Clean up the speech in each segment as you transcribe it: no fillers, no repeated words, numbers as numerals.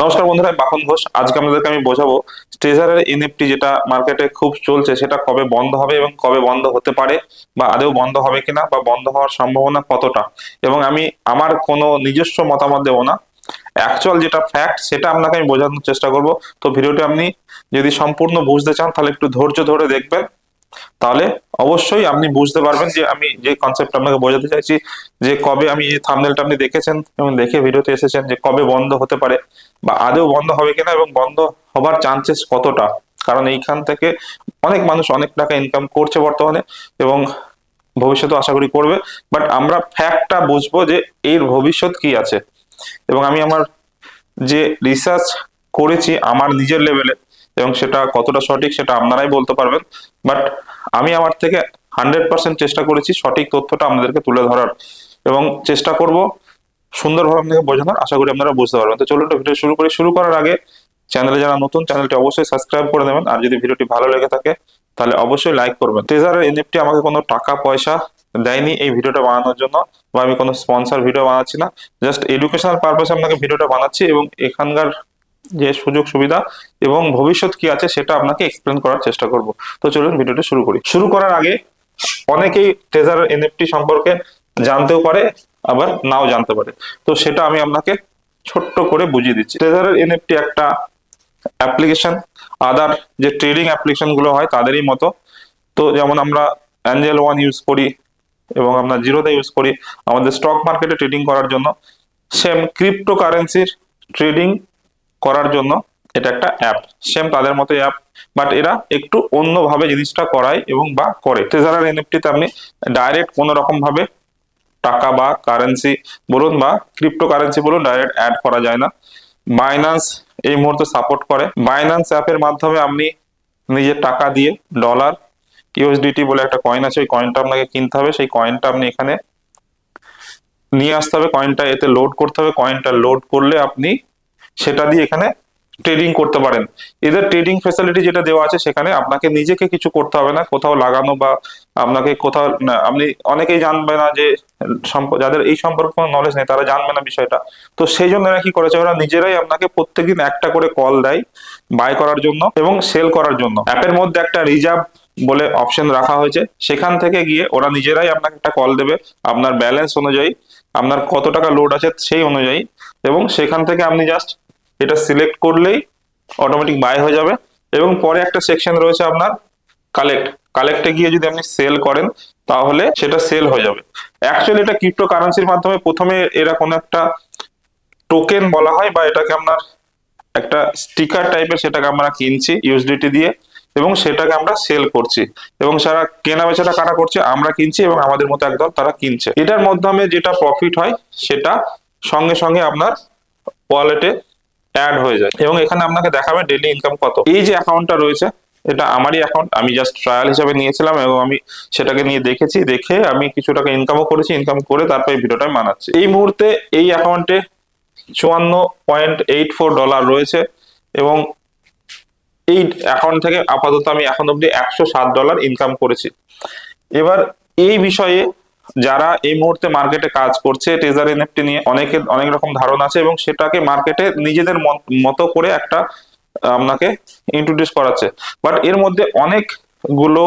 নমস্কার বন্ধুরা, আমি বাপন ঘোষ। আজকে আপনাদেরকে আমি বোঝাবো ট্রেজারের এনএফটি যেটা মার্কেটে খুব চলছে সেটা কবে বন্ধ হবে এবং কবে বন্ধ হতে পারে, বা আদৌ বন্ধ হবে কিনা বা বন্ধ হওয়ার সম্ভাবনা কতটা। এবং আমি আমার কোনো নিজস্ব মতামত দেবো না, অ্যাকচুয়াল যেটা ফ্যাক্ট সেটা আপনাকে আমি বোঝানোর চেষ্টা করব। তো ভিডিওটি আপনি যদি সম্পূর্ণ বুঝতে চান তাহলে একটু ধৈর্য ধরে দেখবেন, তাহলে অবশ্যই আপনি বুঝতে পারবেন যে আমি যে কনসেপ্ট আপনাকে বোঝাতে চাইছি, যে কবে, আমি এই থাম্বনেলটা আপনি দেখেছেন এবং দেখে ভিডিওতে এসেছেন, যে কবে বন্ধ হতে পারে বা আদৌ বন্ধ হবে কিনা এবং বন্ধ হবার চান্সেস কতটা। কারণ এইখান থেকে অনেক মানুষ অনেক টাকা ইনকাম করছে বর্তমানে এবং ভবিষ্যতে আশা করি করবে। বাট আমরা ফ্যাক্টটা বুঝবো যে এর ভবিষ্যৎ কি আছে। এবং আমি আমার যে রিসার্চ করেছি আমার নিজের লেভেলে, এবং সেটা কতটা সঠিক সেটা আপনারাই বলতে পারবেন। বাট আমি আমার থেকে 100% চেষ্টা করেছি সঠিক তথ্যটা আপনাদেরকে তুলে ধরার, এবং চেষ্টা করব সুন্দরভাবে আপনাকে বোঝানোর। আশা করি আপনারা বুঝতে পারবেন। তো চলুন ভিডিও শুরু করি। শুরু করার আগে চ্যানেলে যারা নতুন, চ্যানেলটি অবশ্যই সাবস্ক্রাইব করে দেবেন, আর যদি ভিডিওটি ভালো লেগে থাকে তাহলে অবশ্যই লাইক করবেন। ট্রেজারের এনএফটি আমাকে কোনো টাকা পয়সা দেয়নি এই ভিডিওটা বানানোর জন্য, বা আমি কোনো স্পন্সর ভিডিও বানাচ্ছি না। জাস্ট এডুকেশনাল পারপাসে আপনাকে ভিডিওটা বানাচ্ছি এবং এখানকার যে সুযোগ সুবিধা এবং ভবিষ্যৎ কি আছে সেটা আপনাকে এক্সপ্লেন করার চেষ্টা করব। তো চলুন ভিডিওটা শুরু করি। শুরু করার আগে অনেকেই ট্রেজারের এনএফটি সম্পর্কে জানতেও পারে, আবার নাও জানতে পারে। তো সেটা আমি আপনাকে ছোট্ট করে বুঝিয়ে দিচ্ছি। ট্রেজারের এনএফটি একটা অ্যাপ্লিকেশন, আদার যে ট্রেডিং অ্যাপ্লিকেশন গুলো হয় তাদেরই মতো। তো যেমন আমরা অ্যাঞ্জেল ওয়ান ইউজ করি এবং আমরা জিরোদা ইউজ করি আমাদের স্টক মার্কেটে ট্রেডিং করার জন্য, সেম ক্রিপ্টো কারেন্সির ট্রেডিং করার জন্য এটা একটা অ্যাপ, সেম তাদের মতো অ্যাপ। বাট এরা একটু অন্যভাবে জিনিসটা করায় এবং বা করে। ট্রেজারার এনএফটিতে আপনি ডাইরেক্ট কোনো রকম ভাবে টাকা বা কারেন্সি বলুন বা ক্রিপ্টো কারেন্সি বলুন ডাইরেক্ট অ্যাড করা যায় না। বাইন্যান্স এই মুহূর্তে সাপোর্ট করে। বাইন্যান্স অ্যাপের মাধ্যমে আপনি নিজের টাকা দিয়ে ডলার, ইউএসডিটি বলে একটা কয়েন আছে, ওই কয়েনটা আপনাকে কিনতে হবে। সেই কয়েনটা আপনি এখানে নিয়ে আসতে হবে, কয়েনটা এতে লোড করতে হবে। কয়েনটা লোড করলে আপনি সেটা দিয়ে এখানে ট্রেডিং করতে পারেন। এদের ট্রেডিং ফ্যাসিলিটি যেটা দেওয়া আছে সেখানে আপনাকে নিজেকে কিছু করতে হবে না, কোথাও লাগানো বা আপনাকে কোথাও আপনি, অনেকেই জানবে না যে যাদের এই সম্পর্কে কোনো নলেজ নেই তারা জানবে না বিষয়টা। তো সেই জন্য এরা কি করেছে, ওরা নিজেরাই আপনাকে প্রত্যেকদিন একটা করে কল দেয় বাই করার জন্য এবং সেল করার জন্য। অ্যাপের মধ্যে একটা রিজার্ভ বলে অপশন রাখা হয়েছে, সেখান থেকে গিয়ে ওরা নিজেরাই আপনাকে একটা কল দেবে আপনার ব্যালেন্স অনুযায়ী, আপনার কত টাকা লোড আছে সেই অনুযায়ী, এবং সেখান থেকে আপনি জাস্ট এটা সিলেক্ট করলেই অটোমেটিক বাই হয়ে যাবে। এবং পরে একটা সেকশন রয়েছে আপনার কালেক্ট, কালেক্টে গিয়ে যদি আপনি সেল করেন তাহলে সেটা সেল হয়ে যাবে। অ্যাকচুয়ালি এটা ক্রিপ্টো কারেন্সির মাধ্যমে প্রথমে এরা কোনো একটা টোকেন বলা হয়, বা এটাকে আপনার একটা স্টিকার টাইপের, সেটাকে আমরা কিনছি ইউএসডিটি দিয়ে এবং সেটাকে আমরা সেল করছি, এবং সারা কেনা বেচাটা কারা করছে, আমরা কিনছি এবং আমাদের মতো একদল তারা কিনছে। এটার মাধ্যমে যেটা প্রফিট হয় সেটা সঙ্গে সঙ্গে আপনার ওয়ালেটে অ্যাড হয়ে যায় এবং এখানে আপনাকে দেখাবে ডেইলি ইনকাম কত। এই যে অ্যাকাউন্টটা রয়েছে এটা আমারই অ্যাকাউন্ট, আমি জাস্ট ট্রায়াল হিসাবে নিয়েছিলাম এবং আমি সেটাকে নিয়ে দেখেছি, দেখে আমি কিছু টাকা ইনকামও করেছি। ইনকাম করে তারপর এই ভিডিওটা বানাচ্ছি। এই মুহূর্তে এই অ্যাকাউন্টে $54.84 রয়েছে এবং এই অ্যাকাউন্ট থেকে আপাতত আমি এখন অব্দি $107 ইনকাম করেছি। এবার এই বিষয়ে যারা এই মুহূর্তে মার্কেটে কাজ করছে ট্রেজার এনএফটি নিয়ে, অনেকের অনেক রকম ধারণা আছে এবং সেটাকে মার্কেটে নিজেদের মতো করে একটা আপনাকে ইন্ট্রোডিউস করাচ্ছে। বাট এর মধ্যে অনেকগুলো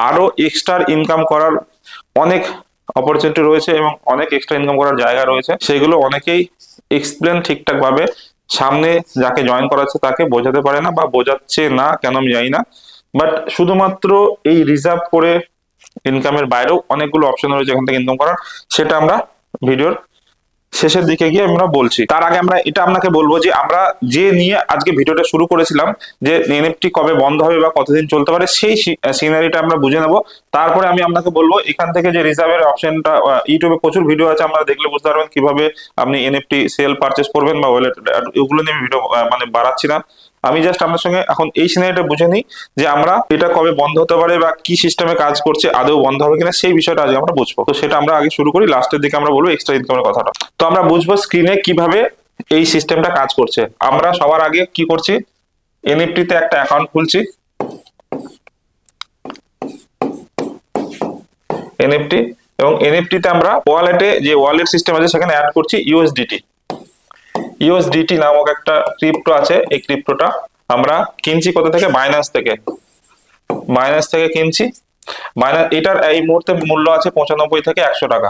আরো এক্সট্রা ইনকাম করার অনেক অপরচুনিটি রয়েছে এবং অনেক এক্সট্রা ইনকাম করার জায়গা রয়েছে, সেগুলো অনেকেই এক্সপ্লেন ঠিকঠাক ভাবে সামনে যাকে জয়েন করাচ্ছে তাকে বোঝাতে পারে না, বা বোঝাচ্ছে না কেন আমি জানি না। বাট শুধুমাত্র এই রিজার্ভ করে ইনকামের বাইরেও অনেকগুলো অপশন রয়েছে এখান থেকে ইনকাম করার, সেটা আমরা ভিডিওর শেষের দিকে গিয়ে আমরা বলছি। তার আগে আমরা এটা আপনাকে বলবো যে আমরা যে নিয়ে আজকে ভিডিওটা শুরু করেছিলাম, যে এনএফটি কবে বন্ধ হবে বা কতদিন চলতে পারে, সেই সিনারিটা আমরা বুঝে নেব। তারপরে আমি আপনাকে বলবো এখান থেকে যে রিজার্ভের অপশনটা, ইউটিউবে প্রচুর ভিডিও আছে, আমরা দেখলে বুঝতে পারবেন কিভাবে আপনি এনএফটি সেল পারচেস করবেন বা ওয়ালেট, এগুলো নিয়ে ভিডিও মানে বাড়াচ্ছি না। আমি জাস্ট আপনার সঙ্গে এখন এই সিনারিটা বুঝে নিই যে আমরা এটা কবে বন্ধ হতে পারে বা কি সিস্টেমে কাজ করছে, আদৌ বন্ধ হবে কিনা সেই বিষয়টা আজকে আমরা বুঝবো। তো সেটা আমরা আগে শুরু করি, লাস্টের দিকে আমরা বলবো এক্সট্রা ইনকামের কথাটা। তো আমরা বুঝবো স্ক্রিনে কিভাবে এই সিস্টেমটা কাজ করছে। আমরা সবার আগে কি করছি, এনএফটি তে একটা অ্যাকাউন্ট খুলছি, এনএফটি, এবং এনএফটি তে আমরা ওয়ালেটে যে ওয়ালেট সিস্টেম আছে সেখানে অ্যাড করছি ইউএসডিটি। ইউএসডিটি নামক একটা ক্রিপ্টো আছে। এই ক্রিপ্টোটা আমরা কিনছি কোথা থেকে? বাইন্যান্স থেকে। বাইন্যান্স থেকে কিনছি। বাইন্যান্স এটার এই মুহূর্তে মূল্য আছে 95 থেকে 100 টাকা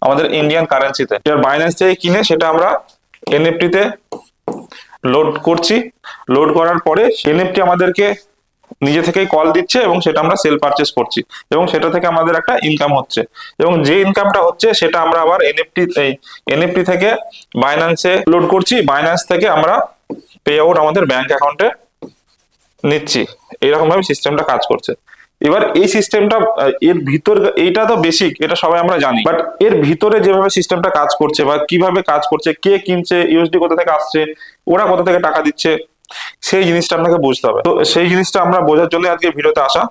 আমাদের ইন্ডিয়ান কারেন্সিতে। এবার বাইন্যান্স থেকে কিনে সেটা আমরা এনএফটি তে লোড করছি। লোড করার পরে এনএফটি আমাদেরকে নিজে থেকেই কল দিচ্ছে এবং সেটা আমরা সেল পারচেস করছি এবং সেটা থেকে আমাদের একটা ইনকাম হচ্ছে এবং যে ইনকামটা হচ্ছে সেটা আমরা আবার এনএফটি থেকে বাইন্যান্সে লোড করছি। বাইন্যান্স থেকে আমরা পে আউট আমাদের ব্যাংক অ্যাকাউন্টে নিচ্ছি। এরকম ভাবে সিস্টেমটা কাজ করছে। এবার এই সিস্টেমটা এর ভিতর, এইটা তো বেসিক, এটা সবাই আমরা জানি, বাট এর ভিতরে যেভাবে সিস্টেমটা কাজ করছে বা কিভাবে কাজ করছে, কে কিনছে, ইউএসডি কোথা থেকে আসছে, ওরা কোথা থেকে টাকা দিচ্ছে, সেই জিনিসটা আপনাকে বুঝতে হবে। তো সেই জিনিসটা আমরা বোঝার জন্য আজকে ভিডিওতে আসা।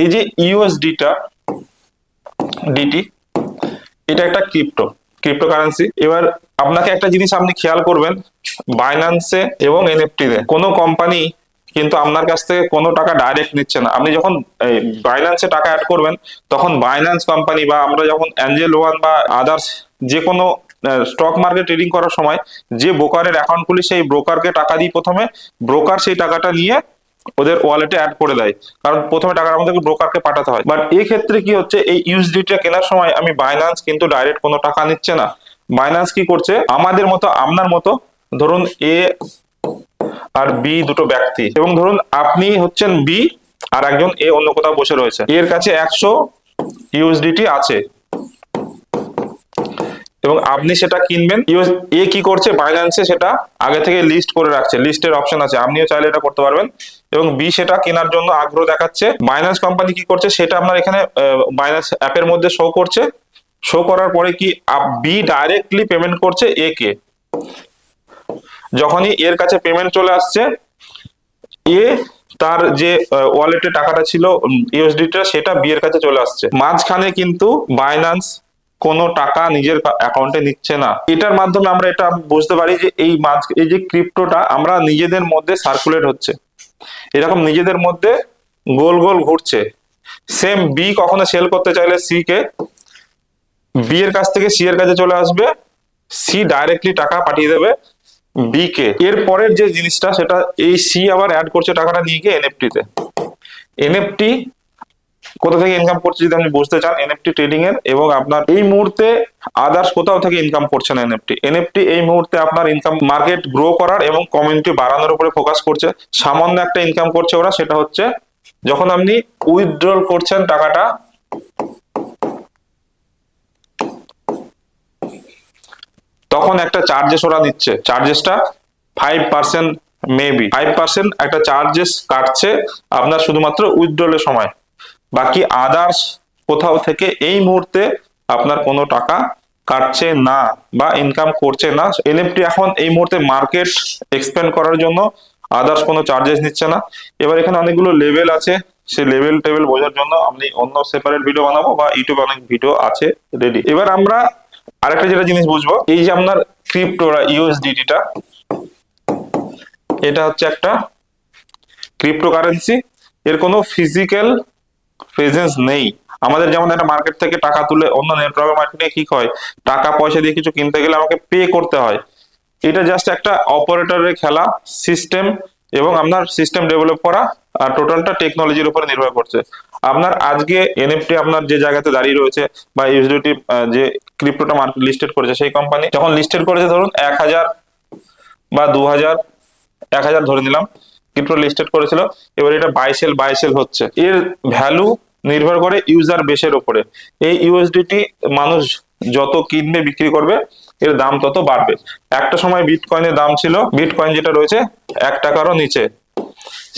এই যে ডিটি, এটা একটা ক্রিপ্টোকারেন্সি। এবার আপনাকে একটা জিনিস আপনি খেয়াল করবেন, বাইন্যান্সে এবং এনএফটি তে কোনো কোম্পানি কিন্তু আপনার কাছ থেকে কোনো টাকা ডাইরেক্ট নিচ্ছে না। আপনি যখন বাইন্যান্সে টাকা অ্যাড করবেন তখন বাইন্যান্স কোম্পানি বা আমরা যখন অ্যাঞ্জেল ওয়ান বা আদার্স যে কোনো স্টক মার্কেট ট্রেডিং করার সময় যে ব্রোকারের অ্যাকাউন্ট খুলি সেই ব্রোকারকে টাকা দিই প্রথমে, ব্রোকার সেই টাকাটা নিয়ে ওদের ওয়ালেটে অ্যাড করে দেয়, কারণ প্রথমে টাকাটা আমাদেরকে ব্রোকারকে পাঠাতে হয়। বাট এই ক্ষেত্রে কি হচ্ছে, এই ইউএসডিটা কেনার সময় আমি বাইন্যান্স কিন্তু ডাইরেক্ট কোনো টাকা নিচ্ছে না। বাইন্যান্স কি করছে, আমাদের মতো আপনার মতো ধরুন এ আর বি দুটো ব্যক্তি, এবং ধরুন আপনি হচ্ছেন বি আর একজন এ অন্য কোথাও বসে রয়েছে, এর কাছে 100 ইউএসডিটি আছে এবং আপনি সেটা কিনবেন। এ কি করছে, বাইন্যান্সে সেটা আগে থেকে লিস্ট করে রাখছে, লিস্টের অপশন আছে, আপনিও চাইলে এটা করতে পারবেন। এবং বি সেটা কেনার জন্য আগ্রহ দেখাচ্ছে। বাইন্যান্স কোম্পানি কি করছে, সেটা আপনার এখানে বাইন্যান্স অ্যাপের মধ্যে শো করছে। শো করার পরে কি বি ডাইরেক্টলি পেমেন্ট করছে এ কে। যখনই এর কাছে পেমেন্ট চলে আসছে, এ তার যে ওয়ালেটে টাকাটা ছিল ইউএসডিটা সেটা বি এর কাছে চলে আসছে। মাঝখানে কিন্তু বাইন্যান্স কোনো টাকা নিজের অ্যাকাউন্টে নিচ্ছে না। এটার মাধ্যমে আমরা এটা বুঝতে পারি যে এই যে ক্রিপ্টোটা আমরা নিজেদের মধ্যে সার্কুলেট হচ্ছে, এরকম নিজেদের মধ্যে গোল গোল ঘুরছে। সেম বি কখনো সেল করতে চাইলে সি কে, বি এর কাছ থেকে সি এর কাছে চলে আসবে, সি ডাইরেক্টলি টাকা পাঠিয়ে দেবে বি কে। এর পরের যে জিনিসটা সেটা এই সি আবার অ্যাড করছে টাকাটা নিয়ে গিয়ে এনএফটি তে। এনএফটি কোথা থেকে ইনকাম করছে যদি আপনি বুঝতে চান, এনএফটি ট্রেডিং এর, এবং আপনার এই মুহূর্তে আদার্স কোথাও থেকে ইনকাম করছে না। এনএফটি এই মুহূর্তে আপনার ইনকাম মার্কেট গ্রো করার এবং কমিউনিটি বাড়ানোর উপরে ফোকাস করছে। সামান্য একটা ইনকাম করছে ওরা, সেটা হচ্ছে যখন আপনি উইথড্রল করছেন টাকাটা, তখন একটা চার্জেস ওরা নিচ্ছে। চার্জেসটা 5%, মেবি 5% একটা চার্জেস কাটছে আপনার শুধুমাত্র উইথড্রলের সময়। বাকি আদার্স কোথাও থেকে এই মুহূর্তে আপনার কোনো টাকা কাটছে না বা ইনকাম করছে না। এনএফটি এখন এই মুহূর্তে মার্কেট এক্সপ্যান্ড করার জন্য আদার্স কোনো চার্জেস নিচ্ছে না। এবার এখানে অনেকগুলো লেভেল আছে, সেই লেভেল টেবিল বোঝার জন্য আমি অন্য সেপারেট ভিডিও বানাবো বা ইউটিউবে অনেক ভিডিও আছে রেডি। এবার আমরা আরেকটা যেটা জিনিস বুঝবো, এই যে আপনার ক্রিপ্টোরা ইউএসডিটিটা, এটা হচ্ছে একটা ক্রিপ্টোকারেন্সি, এর কোনো ফিজিক্যাল প্রেজেন্স নেই। আমাদের যেমন একটা মার্কেট থেকে টাকা তুলে অন্য নেটওয়ার্ক মার্কেটে কি হয়, টাকা পয়সা দিয়ে কিছু কিনতে গেলে আমাকে পে করতে হয়। এটা জাস্ট একটা অপারেটরের খেলা, সিস্টেম এবং আপনার সিস্টেম ডেভেলপ করা, আর টোটালটা টেকনোলজির উপরে নির্ভর করছে। আপনার আজকে এনএফটি আপনার যে জায়গাতে দাঁড়িয়ে রয়েছে বা ইউএসডিটি যে ক্রিপ্টোটা মার্কেট লিস্টেড করেছে, সেই কোম্পানি যখন লিস্টেড করেছে ধরুন 1000 বা 2000, 1000 ধরে নিলাম ক্রিপ্টো লিস্টেড করেছিল, এবার এটা বাই সেল হচ্ছে। এর ভ্যালু নির্ভর করে ইউজার বেসের উপরে। এই ইউএসডিটি মানুষ যত কিনবে বিক্রি করবে, এর দাম তত বাড়বে। একটা সময় বিটকয়েনের দাম ছিল, বিটকয়েন যেটা রয়েছে 1 টাকারও নিচে,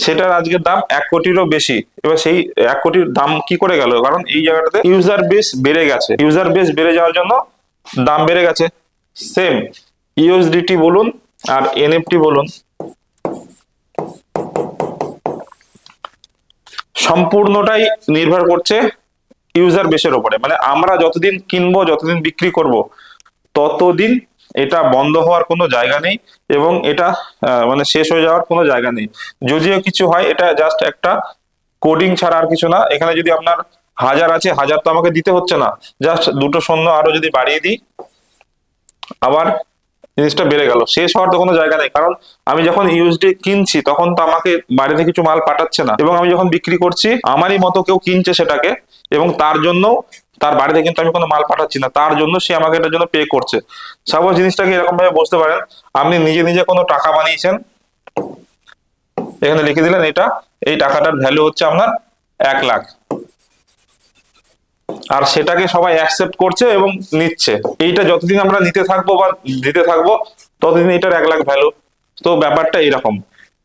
সেটার আজকের দাম 1 কোটিরও বেশি। এবার সেই 1 কোটির দাম কি করে গেল, কারণ এই জায়গাটাতে ইউজার বেস বেড়ে গেছে, ইউজার বেস বেড়ে যাওয়ার জন্য দাম বেড়ে গেছে। সেম ইউএসডিটি বলুন আর এনএফটি বলুন, সম্পূর্ণটাই নির্ভর করছে ইউজার বেসের উপরে। মানে আমরা যতদিন কিনবো, যতদিন বিক্রি করব, ততদিন এটা বন্ধ হওয়ার কোনো জায়গা নেই এবং এটা মানে শেষ হয়ে যাওয়ার কোনো জায়গা নেই। যদিও কিছু হয়, এটা জাস্ট একটা কোডিং ছাড়া আর কিছু না। এখানে যদি আপনার 1000 আছে, 1000 তো আমাকে দিতে হচ্ছে না, জাস্ট দুটো শূন্য আরো যদি বাড়িয়ে দিই, আবার জিনিসটা বেড়ে গেল। শেষ হওয়ার তো কোনো জায়গা নেই, কারণ আমি যখন ইউএসডি কিনছি তখন তো আমাকে বাইরে থেকে কিছু মাল পাঠাচ্ছে না, এবং আমি যখন বিক্রি করছি আমারই মতো কেউ কিনছে সেটাকে, এবং তার জন্য তার বাড়িতে কিন্তু আমি কোনো মাল পাঠাচ্ছি না, তার জন্য সে আমাকে এটার জন্য পে করছে। সাপোজ জিনিসটাকে এরকম ভাবে বুঝতে পারেন, আপনি নিজে নিজে কোনো টাকা বানিয়েছেন, এখানে লিখে দিলেন এটা, এই টাকাটার ভ্যালু হচ্ছে আপনার 1 লাখ, আর সেটাকে সবাই অ্যাকসেপ্ট করছে এবং নিচ্ছে। এইটা যতদিন আমরা নিতে থাকবো বা দিতে থাকবো ততদিন এটার 1 লাখ ভ্যালু। তো ব্যাপারটা এরকম,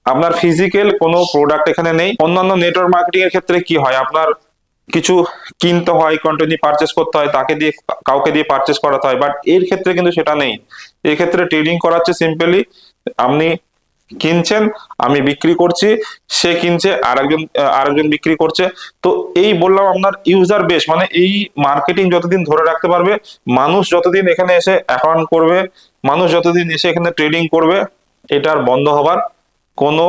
আপনার ফিজিক্যাল কোনো প্রোডাক্ট এখানে নেই। অন্যান্য নেটওয়ার্ক মার্কেটিং এর ক্ষেত্রে কি হয়, আপনার কিছু কিনতে হয়, কন্টিনিউ পারচেস করতে হয়, তাকে দিয়ে কাউকে দিয়ে পারচেস করাতে হয়, বাট এর ক্ষেত্রে কিন্তু সেটা নেই। এই ক্ষেত্রে ট্রেডিং করাচ্ছে সিম্পলি, আপনি কিনছেন, আমি বিক্রি করছি, সে কিনছে, আরেকজন বিক্রি করছে। তো এই বললাম আপনার ইউজার বেস, মানে এই মার্কেটিং যতদিন ধরে রাখতে পারবে, মানুষ যতদিন এখানে এসে অ্যাকাউন্ট করবে, মানুষ যতদিন এসে এখানে ট্রেডিং করবে, এটার বন্ধ হবার কোনো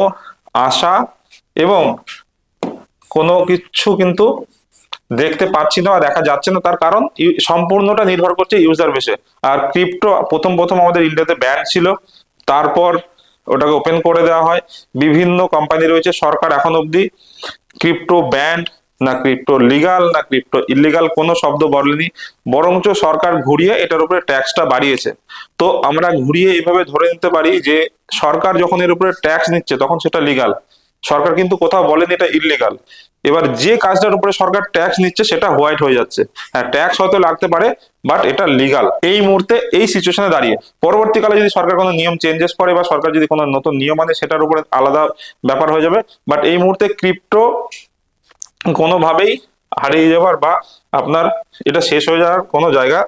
আশা এবং কোনো কিছু কিন্তু দেখতে পাচ্ছি না বা দেখা যাচ্ছে না। তার কারণ সম্পূর্ণটা নির্ভর করছে ইউজার বেসে। আর ক্রিপ্টো প্রথম প্রথম আমাদের ইন্ডিয়াতে ব্যান ছিল, তারপর ওটাকে ওপেন করে দেওয়া হয়। বিভিন্ন কোম্পানি রয়েছে, সরকার এখন অবধি ক্রিপ্টো ব্যান্ড না ক্রিপ্টো লিগাল না ক্রিপ্টো ইলিগাল কোনো শব্দ বলেনি, বরঞ্চ সরকার ঘুরিয়ে এটার উপরে ট্যাক্সটা বাড়িয়েছে। তো আমরা ঘুরিয়ে এইভাবে ধরে নিতে পারি যে সরকার যখন এর উপরে ট্যাক্স নিচ্ছে তখন সেটা লিগাল, সরকার কিন্তু কোথাও বলেনি এটা ইললিগাল। এবার যে কাজটার উপরে সরকার ট্যাক্স নিচ্ছে সেটা হোয়াইট হয়ে যাচ্ছে। হ্যাঁ, ট্যাক্স হয়তো লাগতে পারে, বাট এটা লিগাল এই মুহূর্তে এই সিচুয়েশনে দাঁড়িয়ে। পরবর্তীকালে যদি সরকার কোনো নিয়ম চেঞ্জেস করে বা সরকার যদি কোনো নতুন নিয়ম আনে সেটার উপরে আলাদা ব্যাপার হয়ে যাবে, বাট এই মুহূর্তে ক্রিপ্টো কোনোভাবেই হারিয়ে যাওয়ার বা আপনার এটা শেষ হয়ে যাওয়ার কোনো জায়গা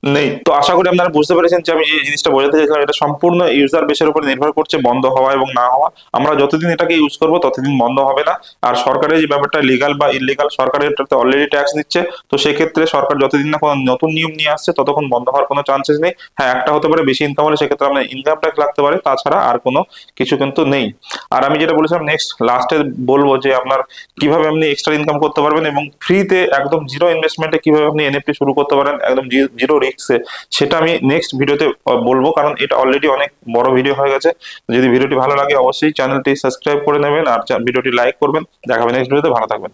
নেই। তো আশা করি আপনারা বুঝতে পেরেছেন যে আমি এই জিনিসটা বোঝাতে চাইছিলাম, এটা সম্পূর্ণ ইউজার বেসের উপর নির্ভর করছে বন্ধ হওয়া এবং না হওয়া। আমরা যতদিন এটাকে ইউজ করবো ততদিন বন্ধ হবে না। আর সরকারের যে ব্যাপারটা লিগাল বা ইলিগাল, সরকারের এটাতে অলরেডি ট্যাক্স নিচ্ছে, তো সেক্ষেত্রে সরকার যতদিন না কোনো নতুন নিয়ম নিয়ে আসছে ততক্ষণ বন্ধ হওয়ার কোনো চান্সেস নেই। হ্যাঁ, একটা হতে পারে বেশি ইনকাম হলে সেক্ষেত্রে আপনার ইনকাম ট্যাক্স লাগতে পারে, তাছাড়া আর কোনো কিছু কিন্তু নেই। আর আমি যেটা বলেছিলাম নেক্সট লাস্টে বলবো যে আপনার কিভাবে আপনি এক্সট্রা ইনকাম করতে পারবেন এবং ফ্রিতে একদম জিরো ইনভেস্টমেন্টে কিভাবে আপনি এনএফটি শুরু করতে পারেন একদম জিরো রিস্কে, সেটা আমি নেক্সট ভিডিওতে বলবো, কারণ এটা অলরেডি অনেক বড় ভিডিও হয়ে গেছে। যদি ভিডিওটি ভালো লাগে অবশ্যই চ্যানেলটি সাবস্ক্রাইব করে নেবেন আর ভিডিওটি লাইক করবেন। দেখা হবে নেক্সট ভিডিওতে, ভালো থাকবেন।